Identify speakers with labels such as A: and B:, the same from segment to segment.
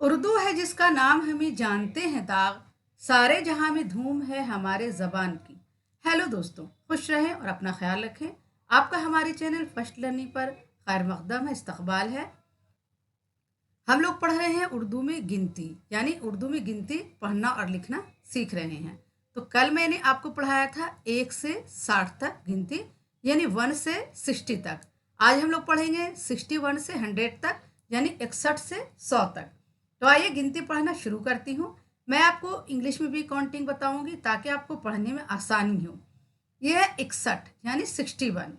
A: उर्दू है जिसका नाम हमें जानते हैं दाग, सारे जहां में धूम है हमारे जबान की। हेलो दोस्तों, खुश रहें और अपना ख्याल रखें। आपका हमारे चैनल फर्स्ट लर्निंग पर खैर मकदम है, इस्तकबाल है। हम लोग पढ़ रहे हैं उर्दू में गिनती, यानी उर्दू में गिनती पढ़ना और लिखना सीख रहे हैं। तो कल मैंने आपको पढ़ाया था 1 से 60 तक गिनती, यानी 1 से 60 तक। आज हम लोग पढ़ेंगे 61 से 100 तक, यानी 61 से 100 तक। तो आइए गिनती पढ़ना शुरू करती हूँ। मैं आपको इंग्लिश में भी काउंटिंग बताऊंगी ताकि आपको पढ़ने में आसानी हो। यह है 61, यानी 61।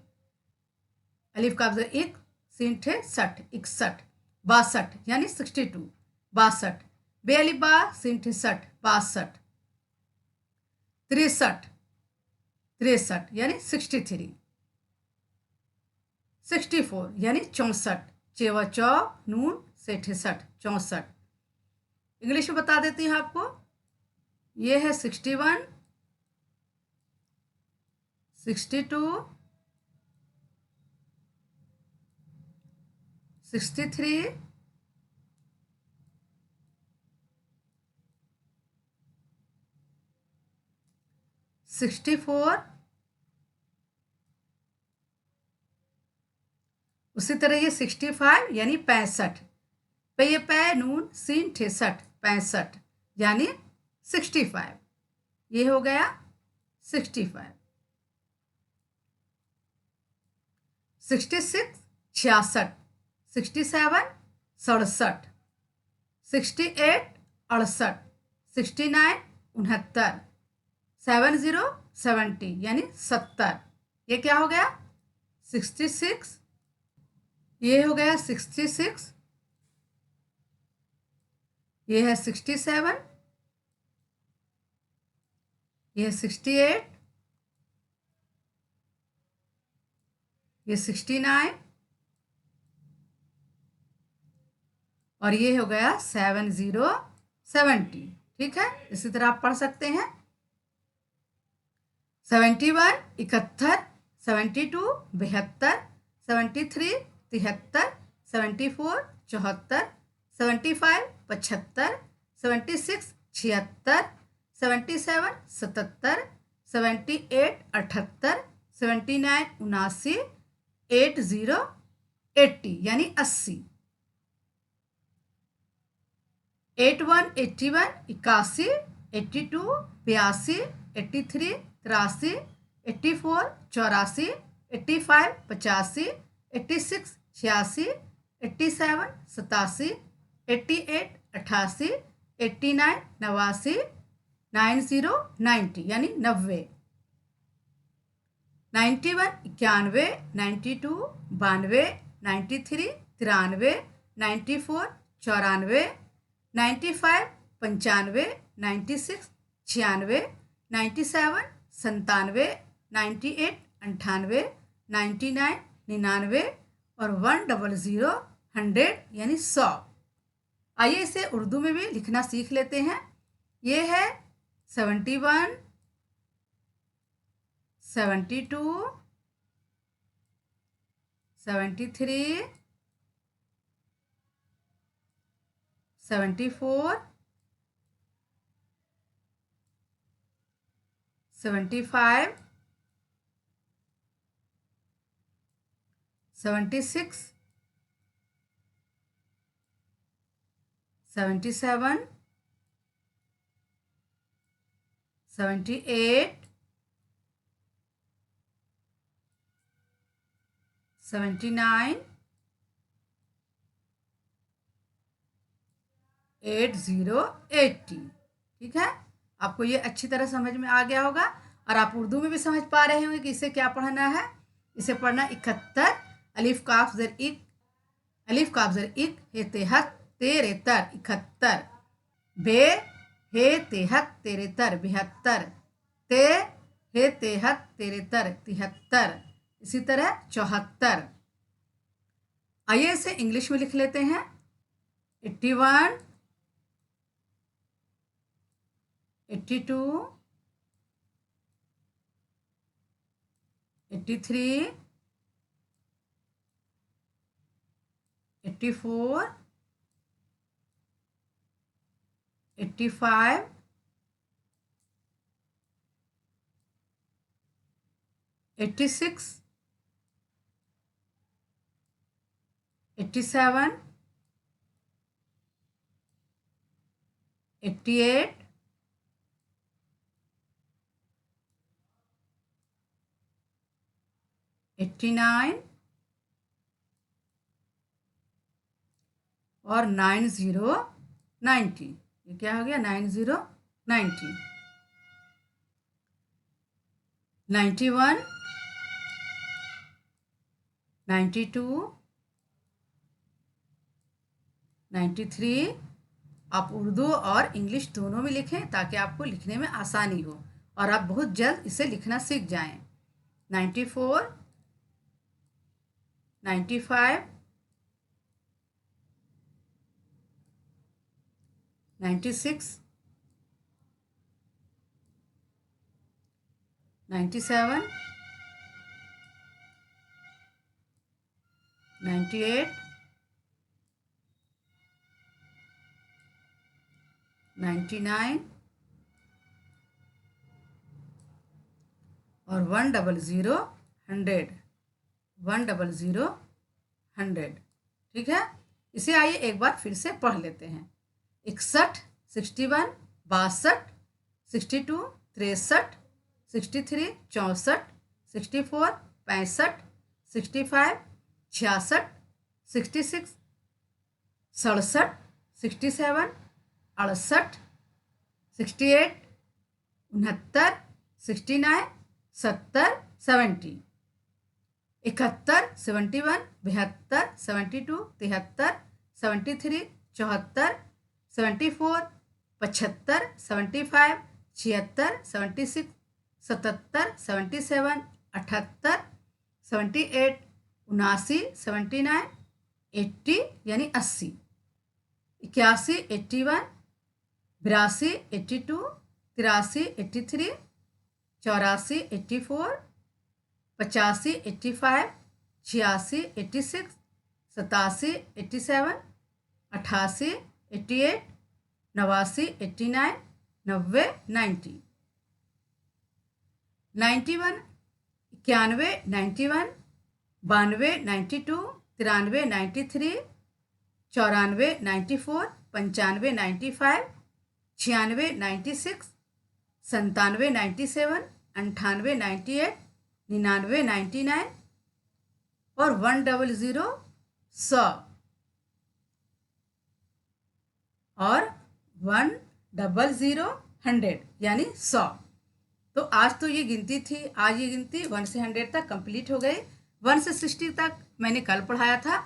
A: अलिफ का अफजल एक, सीन ठे सठ, 61। 62 यानी 62, 62। बे अलिफ बा सीन ठे सठ, 62। 63, 63 यानी 63। 64 यानी 64, चेवा चौ नून से ठे सठ, 64। इंग्लिश में बता देती हूँ आपको। ये है 61, 62, 63, 64। उसी तरह ये 65 यानी 65। पे ये पै नून सीन ठे सठ, 65 यानी 65। ये हो गया 65। 66 छियासठ, 67 सड़सठ, 68 अड़सठ, 69 उनहत्तर, 70 70 यानी 70। ये क्या हो गया 66। ये हो गया 66। ये है 67। ये है 68। ये 69 और ये हो गया 70 ठीक है, इसी तरह आप पढ़ सकते हैं। 71 71, 72 72, 73 73, 74 74, 75 75, 76 76, 77 77, 78 78, 79 79, 80 80 यानी 80। 81 81 81, 82 82, 83 83, 84 84, 85 85, 86 86, 87 87, 88 88, 89 89, 90 90 यानी 90। 91 91, 92 92, 93 93, 94 94, 95 95, 96 96, 97 97, 98 98, 99 99 और 100 100 यानी 100। आइए इसे उर्दू में भी लिखना सीख लेते हैं। ये है 71 72 73 74 75 76 77 78 79 80 80। ठीक है, आपको ये अच्छी तरह समझ में आ गया होगा और आप उर्दू में भी समझ पा रहे होंगे कि इसे क्या पढ़ना है। इसे पढ़ना 71, अलिफ काफ जर इक, अलिफ काफ जर इक, हे तेहत तेरे तर 71। बे हे तेहत तेरे तर 72। ते हे तेहत तेरे तर 73। इसी तरह 74। आइए इसे इंग्लिश में लिख लेते हैं। 81 82 83 84 85, 86, 87, 88, 89 और 90, ये क्या हो गया 90, 90, 91, 92, 93। आप उर्दू और इंग्लिश दोनों में लिखें ताकि आपको लिखने में आसानी हो और आप बहुत जल्द इसे लिखना सीख जाएं। 94, 95, 96, 97, 98, 99 और 100, 100, 100, 100। ठीक है, इसे आइए एक बार फिर से पढ़ लेते हैं। 61, 61, 62, 62, 63, 63, 64, 64, 65, 65, 66, 66, 67, 67, 68, 68, 69, 69, 70, 70, 71, 71, 72, 72, 73, 73, 74, 74, 75, 75, 76, 76, 77, 77, 78, 78, 79, 79, 80 यानी 80, 81, 81, 82, 82, 83, 83, 84, 84, 85, 85, 86, 86, 87, 87, 88, 88, 89, 89, 90, 90, 91, 91, 91, 92, 92, 93, 93, 94, 94, 95, 95, 96, 96, 97, 97, 98, 98, 99, 99 और 100, 100 और 100, 100 यानी 100। तो आज तो ये गिनती थी, आज ये गिनती 1 से 100 तक कंप्लीट हो गई। 1 से 60 तक मैंने कल पढ़ाया था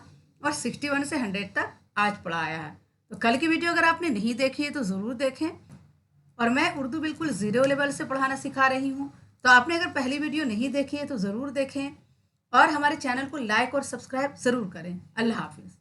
A: और 61 से 100 तक आज पढ़ाया है। तो कल की वीडियो अगर आपने नहीं देखी है तो ज़रूर देखें। और मैं उर्दू बिल्कुल ज़ीरो लेवल से पढ़ाना सिखा रही हूँ, तो आपने अगर पहली वीडियो नहीं देखी है तो ज़रूर देखें और हमारे चैनल को लाइक और सब्सक्राइब ज़रूर करें। अल्लाह हाफिज़।